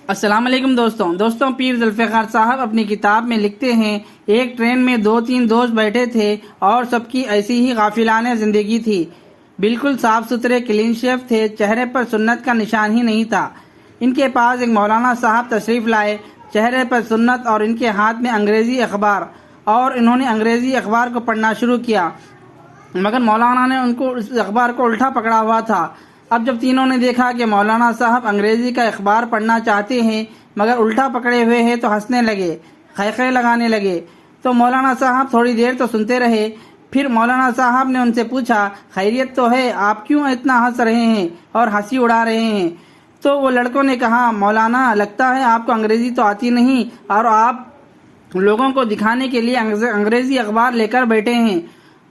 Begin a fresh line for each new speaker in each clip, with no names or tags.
السلام علیکم دوستوں پیر ذوالفقار صاحب اپنی کتاب میں لکھتے ہیں، ایک ٹرین میں 2-3 دوست بیٹھے تھے اور سب کی ایسی ہی غافلانہ زندگی تھی۔ بالکل صاف ستھرے کلین شیف تھے، چہرے پر سنت کا نشان ہی نہیں تھا۔ ان کے پاس ایک مولانا صاحب تشریف لائے، چہرے پر سنت اور ان کے ہاتھ میں انگریزی اخبار، اور انہوں نے انگریزی اخبار کو پڑھنا شروع کیا، مگر مولانا نے ان کو اس اخبار کو الٹا پکڑا ہوا تھا۔ اب جب تینوں نے دیکھا کہ مولانا صاحب انگریزی کا اخبار پڑھنا چاہتے ہیں مگر الٹا پکڑے ہوئے ہیں تو ہنسنے لگے، خیخے لگانے لگے۔ تو مولانا صاحب تھوڑی دیر تو سنتے رہے، پھر مولانا صاحب نے ان سے پوچھا، خیریت تو ہے، آپ کیوں اتنا ہنس رہے ہیں اور ہنسی اڑا رہے ہیں؟ تو وہ لڑکوں نے کہا، مولانا لگتا ہے آپ کو انگریزی تو آتی نہیں اور آپ لوگوں کو دکھانے کے لیے انگریزی اخبار لے کر بیٹھے ہیں،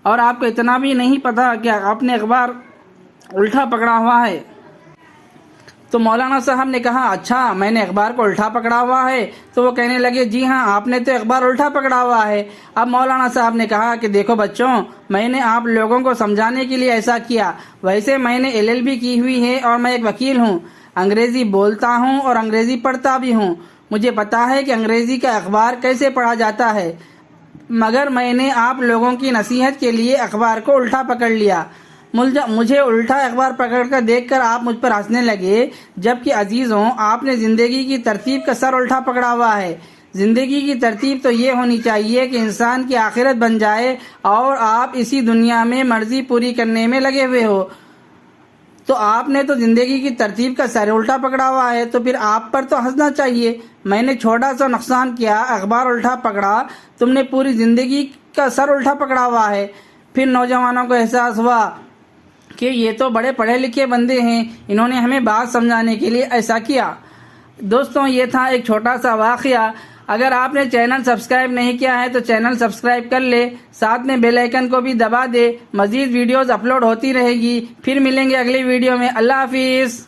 اور آپ کو اتنا بھی نہیں پتا کہ آپ نے اخبار الٹا پکڑا ہوا ہے۔ تو مولانا صاحب نے کہا، اچھا میں نے اخبار کو الٹا پکڑا ہوا ہے؟ تو وہ کہنے لگے، جی ہاں آپ نے تو اخبار الٹا پکڑا ہوا ہے۔ اب مولانا صاحب نے کہا کہ دیکھو بچوں، میں نے آپ لوگوں کو سمجھانے کے لیے ایسا کیا، ویسے میں نے LLB کی ہوئی ہے اور میں ایک وکیل ہوں، انگریزی بولتا ہوں اور انگریزی پڑھتا بھی ہوں، مجھے پتا ہے کہ انگریزی کا اخبار کیسے پڑھا جاتا ہے، مگر میں نے آپ لوگوں کی نصیحت کے لیے اخبار کو الٹا پکڑ لیا۔ مجھے الٹا اخبار پکڑ کر دیکھ کر آپ مجھ پر ہنسنے لگے، جبکہ عزیزوں آپ نے زندگی کی ترتیب کا سر الٹا پکڑا ہوا ہے۔ زندگی کی ترتیب تو یہ ہونی چاہیے کہ انسان کی آخرت بن جائے، اور آپ اسی دنیا میں مرضی پوری کرنے میں لگے ہوئے ہو، تو آپ نے تو زندگی کی ترتیب کا سر الٹا پکڑا ہوا ہے، تو پھر آپ پر تو ہنسنا چاہیے۔ میں نے چھوٹا سا نقصان کیا، اخبار الٹا پکڑا، تم نے پوری زندگی کا سر الٹا پکڑا ہوا ہے۔ پھر نوجوانوں کو احساس ہوا کہ یہ تو بڑے پڑھے لکھے بندے ہیں، انہوں نے ہمیں بات سمجھانے کے لیے ایسا کیا۔ دوستوں یہ تھا ایک چھوٹا سا واقعہ۔ اگر آپ نے چینل سبسکرائب نہیں کیا ہے تو چینل سبسکرائب کر لے، ساتھ میں بیل آئیکن کو بھی دبا دے، مزید ویڈیوز اپلوڈ ہوتی رہے گی۔ پھر ملیں گے اگلی ویڈیو میں، اللہ حافظ۔